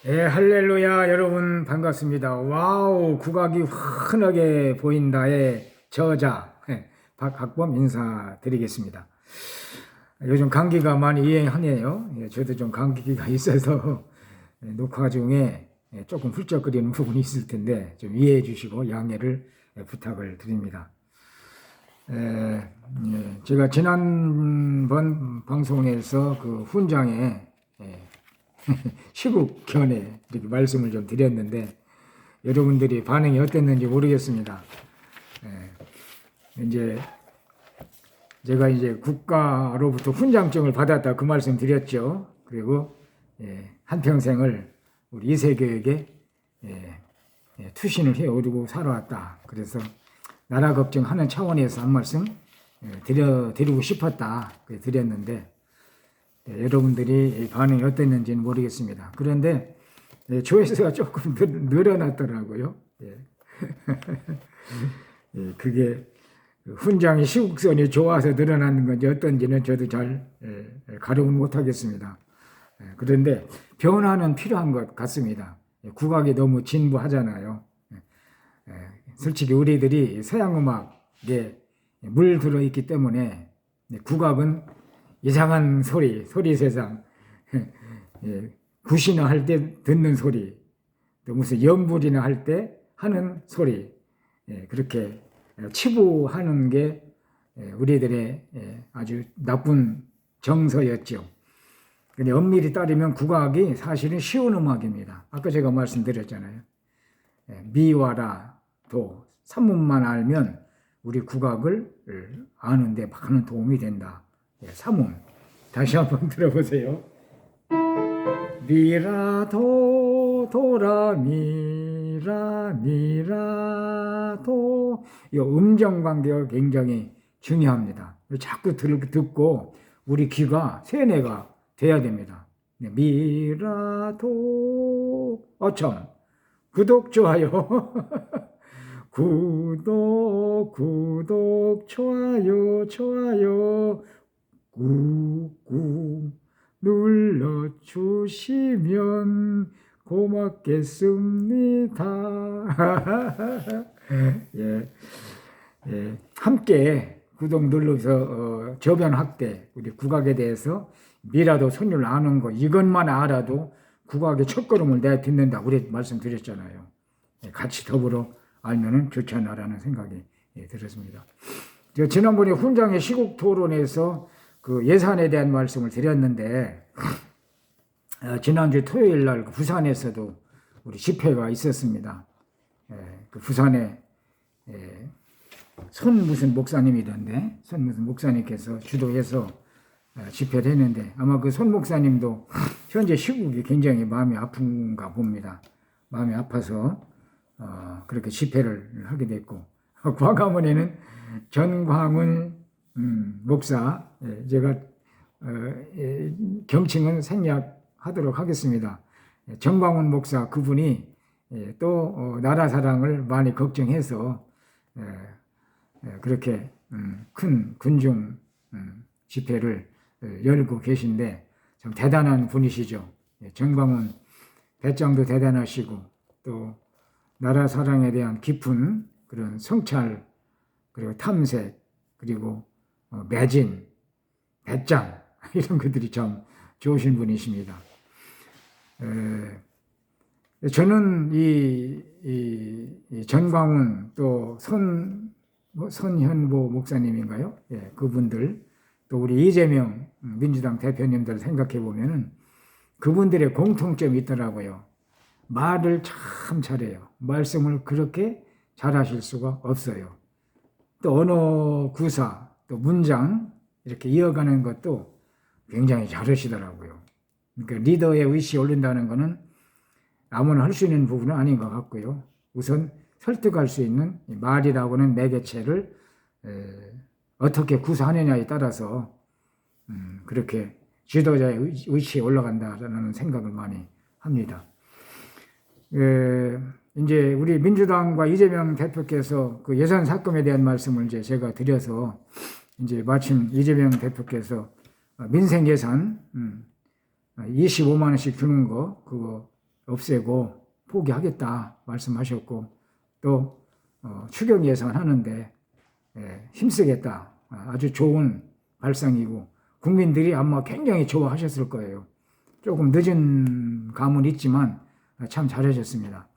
예, 할렐루야, 여러분 반갑습니다. 와우, 국악이 환하게 보인다의 저자, 박학범 인사드리겠습니다. 요즘 감기가 많이 유행하네요. 예, 저도 좀 감기가 있어서 녹화 중에 조금 훌쩍거리는 부분이 있을 텐데 좀 이해해 주시고 양해를 부탁을 드립니다. 제가 지난번 방송에서 그 훈장에 시국 견해 이렇게 말씀을 좀 드렸는데 여러분들이 반응이 어땠는지 모르겠습니다. 이제 제가 이제 국가로부터 훈장증을 받았다 그 말씀 드렸죠. 그리고 한평생을 우리 이세교에게 투신을 해오르고 살아왔다. 그래서 나라 걱정하는 차원에서 한 말씀 드리고 싶었다. 드렸는데 여러분들이 반응이 어땠는지는 모르겠습니다. 그런데 조회수가 조금 늘어났더라고요. 그게 훈장의 시국선이 좋아서 늘어나는 건지 어떤지는 저도 잘 가려운 못하겠습니다. 그런데 변화는 필요한 것 같습니다. 국악이 너무 진부하잖아요. 솔직히 우리들이 서양음악에 물들어 있기 때문에 국악은 이상한 소리 세상, 굿이나 할 때 듣는 소리, 또 무슨 연불이나 할 때 하는 소리, 그렇게 치부하는 게 우리들의 아주 나쁜 정서였죠. 근데 엄밀히 따르면 국악이 사실은 쉬운 음악입니다. 아까 제가 말씀드렸잖아요. 미와라, 도, 산문만 알면 우리 국악을 아는데 많은 도움이 된다. 삼음 다시 한번 들어보세요. 미라 도 도라 미라 미라 도. 이 음정 관계가 굉장히 중요합니다. 자꾸 듣고 우리 귀가 세뇌가 돼야 됩니다. 미라 도 어청 구독 좋아요. 구독 좋아요 꾹꾹 눌러주시면 고맙겠습니다. 함께 구독 눌러서 저변 확대, 우리 국악에 대해서 미라도 선율 아는 거 이것만 알아도 국악의 첫걸음을 내가 듣는다 우리 말씀드렸잖아요. 같이 더불어 알면은 좋잖아라는 생각이 들었습니다. 지난번에 훈장의 시국 토론에서 그 예산에 대한 말씀을 드렸는데 지난주 토요일 날 부산에서도 우리 집회가 있었습니다. 그 부산에 손 무슨 목사님이던데 손 무슨 목사님께서 주도해서 집회를 했는데 아마 그 손 목사님도 현재 시국이 굉장히 마음이 아픈가 봅니다. 마음이 아파서 그렇게 집회를 하게 됐고 광화문에는 전광훈 목사 제가 경칭은 생략하도록 하겠습니다. 전광훈 목사 그분이 또 나라 사랑을 많이 걱정해서 그렇게 큰 군중 집회를 열고 계신데 참 대단한 분이시죠. 전광훈 배짱도 대단하시고 또 나라 사랑에 대한 깊은 그런 성찰 그리고 탐색 그리고 매진, 배짱 이런 것들이 참 좋으신 분이십니다. 저는 이 전광훈 또 선현보 목사님인가요? 그분들 또 우리 이재명 민주당 대표님들 생각해 보면은 그분들의 공통점이 있더라고요. 말을 참 잘해요. 말씀을 그렇게 잘하실 수가 없어요. 또 언어 구사, 또 문장 이렇게 이어가는 것도 굉장히 잘하시더라고요. 그러니까 리더의 의식이 오른다는 것은 아무나 할 수 있는 부분은 아닌 것 같고요. 우선 설득할 수 있는 말이라고는 매개체를 어떻게 구사하느냐에 따라서 그렇게 지도자의 의식이 올라간다라는 생각을 많이 합니다. 이제 우리 민주당과 이재명 대표께서 그 예산 삭감에 대한 말씀을 이제 제가 드려서 이제 마침 이재명 대표께서 민생 예산 25만 원씩 주는 거 그거 없애고 포기하겠다 말씀하셨고 또 추경 예산 하는데 힘쓰겠다. 아주 좋은 발상이고 국민들이 아마 굉장히 좋아하셨을 거예요. 조금 늦은 감은 있지만 참 잘하셨습니다.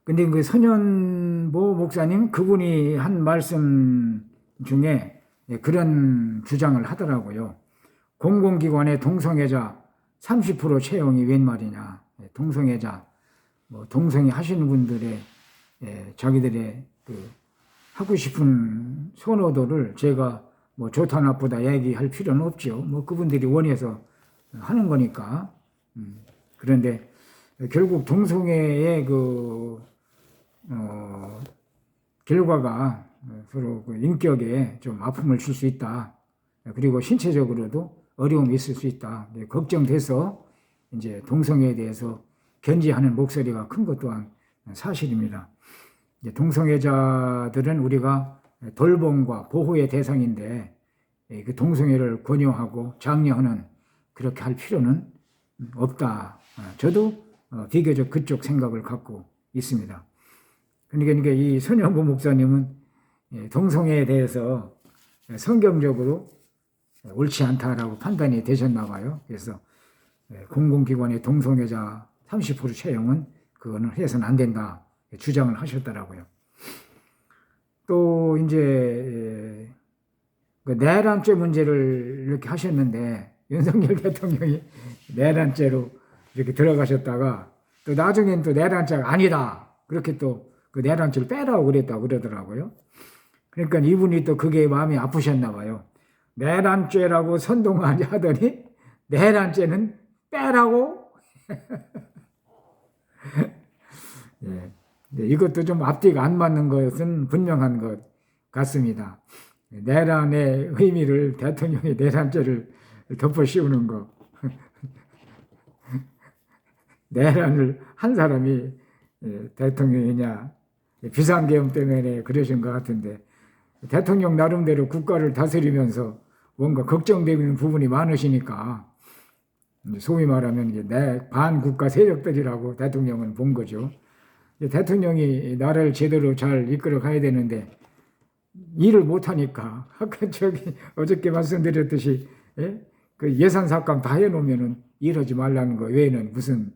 근데 그 선현보 목사님 그분이 한 말씀 중에 그런 주장을 하더라고요. 공공기관의 동성애자 30% 채용이 웬 말이냐. 동성애자, 동성애 하시는 분들의 자기들의 그 하고 싶은 선호도를 제가 좋다 나쁘다 얘기할 필요는 없죠. 그분들이 원해서 하는 거니까. 그런데 결국 동성애의 결과가 서로 인격에 좀 아픔을 줄 수 있다. 그리고 신체적으로도 어려움이 있을 수 있다. 걱정돼서 이제 동성애에 대해서 견지하는 목소리가 큰 것 또한 사실입니다. 동성애자들은 우리가 돌봄과 보호의 대상인데 그 동성애를 권유하고 장려하는 그렇게 할 필요는 없다. 저도 비교적 그쪽 생각을 갖고 있습니다. 그러니까 이 선현보 목사님은 동성애에 대해서 성경적으로 옳지 않다라고 판단이 되셨나 봐요. 그래서 공공기관의 동성애자 30% 채용은 그거는 해서는 안 된다 주장을 하셨더라고요. 또 이제 그 내란죄 문제를 이렇게 하셨는데 윤석열 대통령이 내란죄로 이렇게 들어가셨다가 또 나중엔 또 내란죄가 아니다 그렇게 또 그 내란죄를 빼라고 그랬다고 그러더라고요. 그러니까 이분이 또 그게 마음이 아프셨나 봐요. 내란죄라고 선동하더니 내란죄는 빼라고. 예. 이것도 좀 앞뒤가 안 맞는 것은 분명한 것 같습니다. 내란의 의미를 대통령이 내란죄를 덮어 씌우는 거. 내란을 한 사람이 대통령이냐 비상계엄 때문에 그러신 것 같은데 대통령 나름대로 국가를 다스리면서 뭔가 걱정되는 부분이 많으시니까 소위 말하면 이제 반국가 세력들이라고 대통령은 본 거죠. 대통령이 나라를 제대로 잘 이끌어 가야 되는데 일을 못하니까 아까 어저께 말씀드렸듯이 그 예산 삭감 다 해놓으면은 일하지 말라는 거 외에는 무슨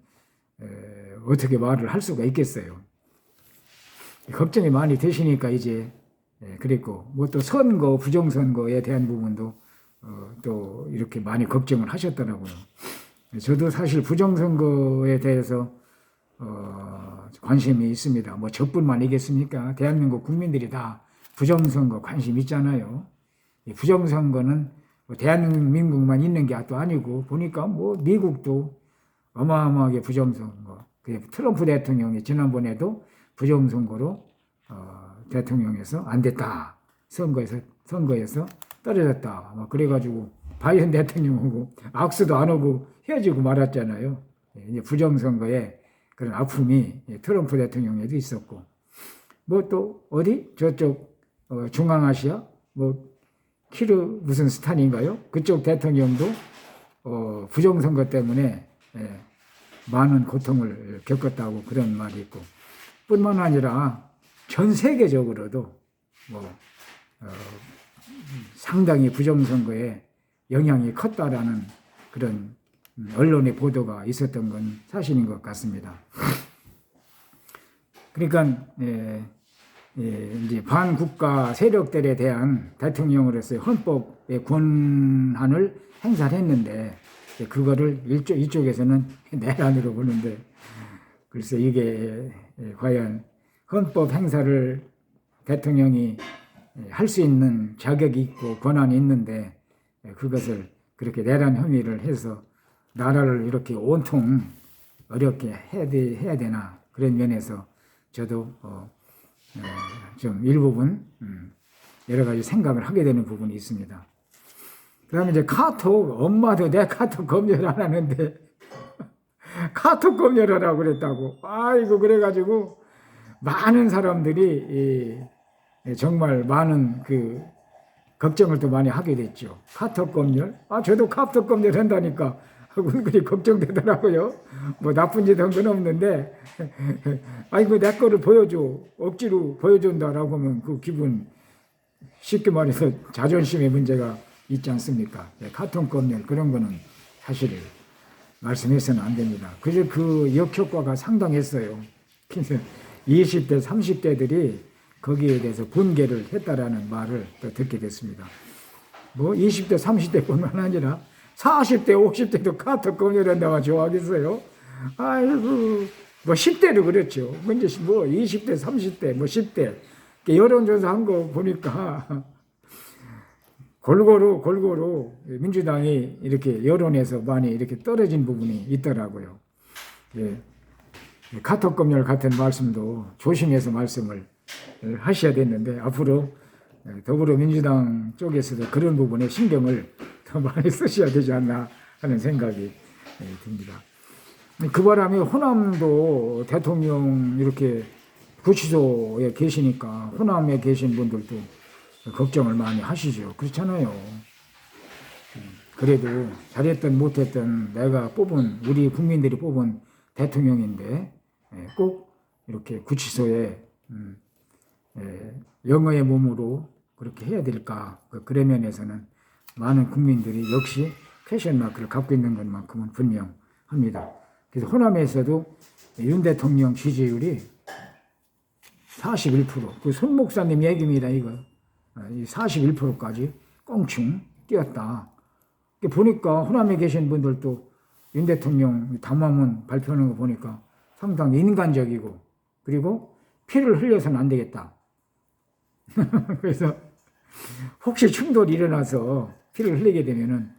어떻게 말을 할 수가 있겠어요. 걱정이 많이 되시니까 이제 그랬고 또 선거 부정선거에 대한 부분도 또 이렇게 많이 걱정을 하셨더라고요. 저도 사실 부정선거에 대해서 관심이 있습니다. 저뿐만이겠습니까? 대한민국 국민들이 다 부정선거 관심 있잖아요. 부정선거는 대한민국만 있는 게 또 아니고 보니까 미국도 어마어마하게 부정선거. 트럼프 대통령이 지난번에도 부정선거로 대통령에서 안 됐다. 선거에서 떨어졌다. 그래가지고 바이든 대통령하고 악수도 안 하고 헤어지고 말았잖아요. 이제 부정선거에 그런 아픔이 트럼프 대통령에도 있었고 또 어디 저쪽 중앙아시아 키르 무슨 스탄인가요? 그쪽 대통령도 부정선거 때문에 많은 고통을 겪었다고 그런 말이 있고 뿐만 아니라 전 세계적으로도 상당히 부정선거에 영향이 컸다라는 그런 언론의 보도가 있었던 건 사실인 것 같습니다. 그러니까 이제 반국가 세력들에 대한 대통령으로서의 헌법의 권한을 행사를 했는데 그거를 이쪽에서는 내란으로 보는데 글쎄 이게 과연 헌법 행사를 대통령이 할 수 있는 자격이 있고 권한이 있는데 그것을 그렇게 내란 혐의를 해서 나라를 이렇게 온통 어렵게 해야 되나 그런 면에서 저도 좀 일부분 여러 가지 생각을 하게 되는 부분이 있습니다. 그 다음에 이제 카톡, 엄마도 내 카톡 검열 안 하는데 카톡 검열하라고 그랬다고. 아이고, 그래가지고 많은 사람들이 정말 많은 걱정을 또 많이 하게 됐죠. 카톡 검열? 저도 카톡 검열 한다니까. 은근히 걱정되더라고요. 뭐 나쁜 짓 한 건 없는데 아이고 내 거를 보여줘 억지로 보여준다라고 하면 그 기분 쉽게 말해서 자존심의 문제가 있지 않습니까? 카톡 검열 그런 거는 사실 말씀해서는 안 됩니다. 그래서 그 역효과가 상당했어요. 그래서 20대, 30대들이 거기에 대해서 분개를 했다라는 말을 또 듣게 됐습니다. 뭐 20대, 30대뿐만 아니라 40대, 50대도 카톡 검열한다고 좋아하겠어요? 아이고, 뭐 10대도 그렇죠. 먼저 뭐 20대, 30대, 뭐 10대 여론조사 한 거 보니까 골고루 민주당이 이렇게 여론에서 많이 이렇게 떨어진 부분이 있더라고요. 예. 카톡 검열 같은 말씀도 조심해서 말씀을 하셔야 됐는데 앞으로 더불어민주당 쪽에서도 그런 부분에 신경을 더 많이 쓰셔야 되지 않나 하는 생각이 듭니다. 그 바람에 호남도 대통령 이렇게 구치소에 계시니까 호남에 계신 분들도 걱정을 많이 하시죠. 그렇잖아요. 그래도 잘했든 못했든 내가 뽑은 우리 국민들이 뽑은 대통령인데 꼭 이렇게 구치소에 영어의 몸으로 그렇게 해야 될까? 그런 면에서는 많은 국민들이 역시 퀘션 마크를 갖고 있는 것만큼은 분명합니다. 그래서 호남에서도 윤 대통령 지지율이 41%, 그 손 목사님 얘기입니다, 이거. 41%까지 껑충 뛰었다. 보니까 호남에 계신 분들도 윤 대통령 담화문 발표하는 거 보니까 상당히 인간적이고 그리고 피를 흘려서는 안 되겠다. 그래서 혹시 충돌이 일어나서 피를 흘리게 되면은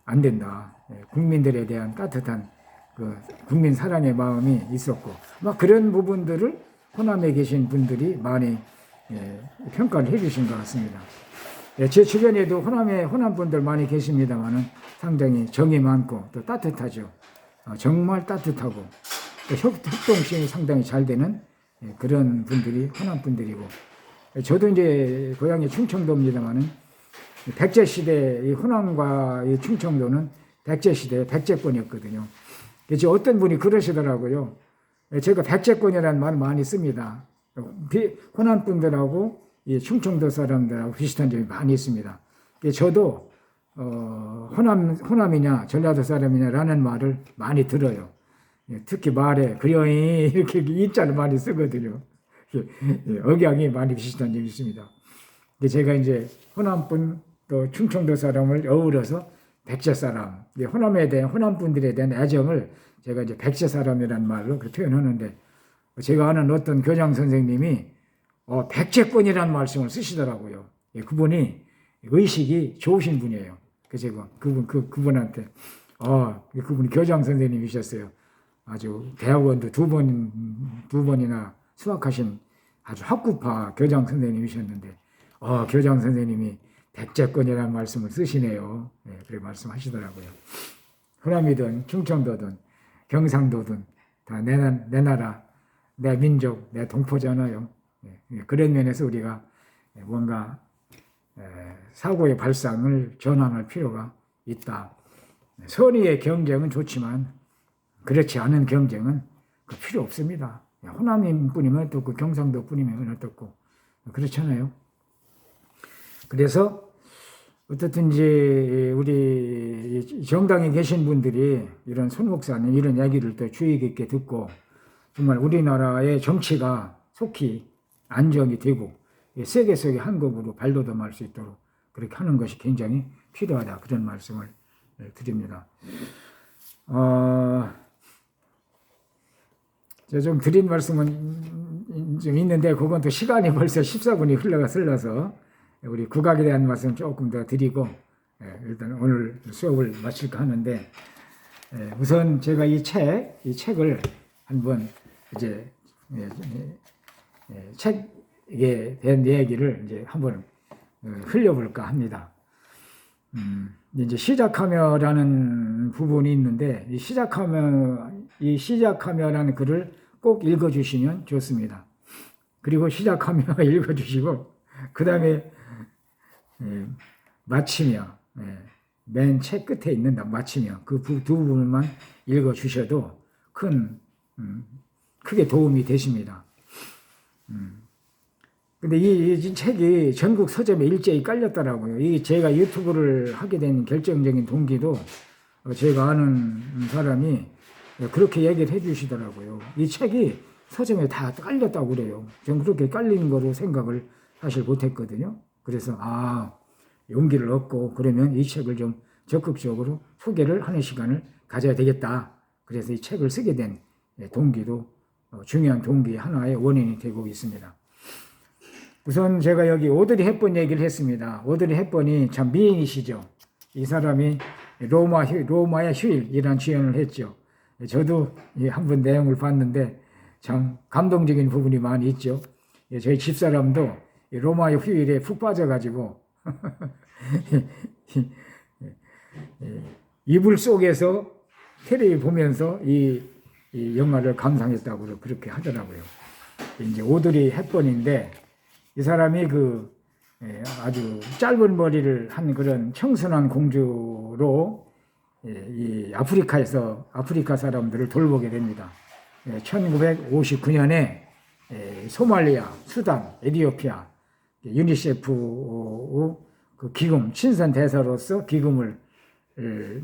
안 된다. 국민들에 대한 따뜻한 그 국민 사랑의 마음이 있었고 막 그런 부분들을 호남에 계신 분들이 많이 평가를 해주신 것 같습니다. 제 주변에도 호남 분들 많이 계십니다만은 상당히 정이 많고 또 따뜻하죠. 정말 따뜻하고 또 협동심이 상당히 잘 되는 그런 분들이 호남 분들이고 저도 이제 고향이 충청도입니다만은 백제 시대 이 호남과 이 충청도는 백제 시대 백제권이었거든요. 그래서 어떤 분이 그러시더라고요. 제가 백제권이라는 말 많이 씁니다. 호남 분들하고 이 충청도 사람들하고 비슷한 점이 많이 있습니다. 저도 호남이냐 전라도 사람이냐라는 말을 많이 들어요. 특히 말에 그려이 이렇게 이자를 많이 쓰거든요. 억양이 많이 비슷한 점이 있습니다. 제가 이제 호남분 또 충청도 사람을 어우러서 백제 사람, 호남에 대한 호남 분들에 대한 애정을 제가 이제 백제 사람이라는 말로 표현하는데 제가 아는 어떤 교장 선생님이 백제권이라는 말씀을 쓰시더라고요. 그분이 의식이 좋으신 분이에요. 그래서 제가 그분한테 그분이 교장 선생님이셨어요. 아주 대학원도 두 번이나 수학하신 아주 학구파 교장 선생님이셨는데 교장 선생님이 백제권이라는 말씀을 쓰시네요. 그렇게 말씀하시더라고요. 호남이든 충청도든 경상도든 다 내 나라, 내 민족, 내 동포잖아요. 그런 면에서 우리가 뭔가 사고의 발상을 전환할 필요가 있다. 선의의 경쟁은 좋지만 그렇지 않은 경쟁은 필요 없습니다. 호남인 뿐이면 어떻고 경상도 뿐이면 어떻고 그렇잖아요. 그래서 어떻든지 우리 정당에 계신 분들이 이런 손 목사님 이런 이야기를 또 주의 깊게 듣고 정말 우리나라의 정치가 속히 안정이 되고 세계 속의 한국으로 발돋움할 수 있도록 그렇게 하는 것이 굉장히 필요하다 그런 말씀을 드립니다. 제가 좀 드린 말씀은 좀 있는데 그건 또 시간이 벌써 14분이 흘러서 우리 국악에 대한 말씀 조금 더 드리고 일단 오늘 수업을 마칠까 하는데 우선 제가 이 책을 한번 이제 책에 대한 이야기를 이제 한번 흘려볼까 합니다. 이제 시작하며라는 부분이 있는데 이 시작하며라는 글을 꼭 읽어주시면 좋습니다. 그리고 시작하며 읽어주시고 그 다음에 마치며 맨 책 끝에 있는 마치며 그 두 부분만 읽어주셔도 크게 도움이 되십니다. 근데 이 책이 전국 서점에 일제히 깔렸더라고요. 이 제가 유튜브를 하게 된 결정적인 동기도 제가 아는 사람이 그렇게 얘기를 해주시더라고요. 이 책이 서점에 다 깔렸다고 그래요. 전 그렇게 깔리는 거로 생각을 사실 못했거든요. 그래서 용기를 얻고 그러면 이 책을 좀 적극적으로 소개를 하는 시간을 가져야 되겠다. 그래서 이 책을 쓰게 된 동기도 중요한 동기 하나의 원인이 되고 있습니다. 우선 제가 여기 오드리 헵번 얘기를 했습니다. 오드리 헵번이 참 미인이시죠. 이 사람이 로마의 휴일이라는 주연을 했죠. 저도 한번 내용을 봤는데 참 감동적인 부분이 많이 있죠. 저희 집사람도 로마의 휴일에 푹 빠져가지고 이불 속에서 텔레비 보면서 이 영화를 감상했다고 그렇게 하더라고요. 이제 오드리 헵번인데 이 사람이 아주 짧은 머리를 한 그런 청순한 공주로 이 아프리카 사람들을 돌보게 됩니다. 1959년에 소말리아, 수단, 에티오피아 유니세프 그 기금 친선 대사로서 기금을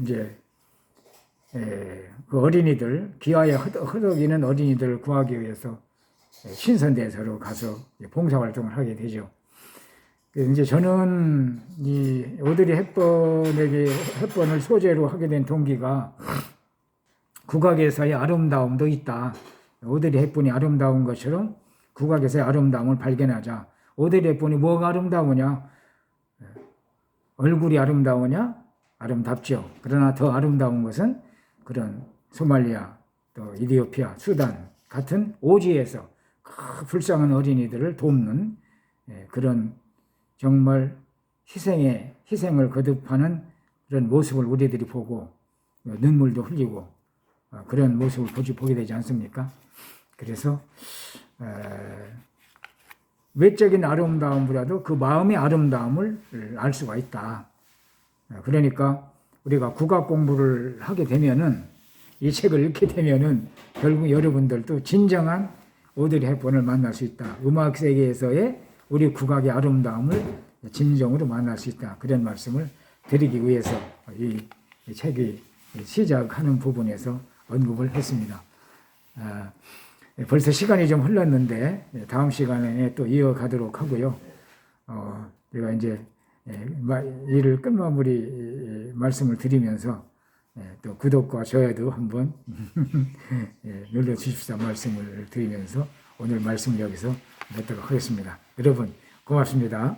이제 그 어린이들 기아에 허덕이는 어린이들을 구하기 위해서 친선 대사로 가서 봉사활동을 하게 되죠. 이제 저는 이 오드리 헵번을 소재로 하게 된 동기가 국악에서의 아름다움도 있다. 오드리 헵번이 아름다운 것처럼 국악에서의 아름다움을 발견하자. 오드리 헵번이 뭐가 아름다우냐? 얼굴이 아름다우냐? 아름답죠. 그러나 더 아름다운 것은 그런 소말리아, 또 이디오피아, 수단 같은 오지에서 불쌍한 어린이들을 돕는 그런 정말 희생을 거듭하는 그런 모습을 우리들이 보고 눈물도 흘리고 그런 모습을 보게 되지 않습니까? 그래서 외적인 아름다움보다도 그 마음의 아름다움을 알 수가 있다. 그러니까 우리가 국악 공부를 하게 되면은 이 책을 읽게 되면은 결국 여러분들도 진정한 오드리 헵번을 만날 수 있다. 음악 세계에서의 우리 국악의 아름다움을 진정으로 만날 수 있다. 그런 말씀을 드리기 위해서 이 책이 시작하는 부분에서 언급을 했습니다. 벌써 시간이 좀 흘렀는데 다음 시간에 또 이어가도록 하고요. 제가 이제 이를 끝마무리 말씀을 드리면서 또 구독과 좋아요도 한번 눌러주십사 말씀을 드리면서 오늘 말씀을 여기서 맺도록 하겠습니다. 여러분 고맙습니다.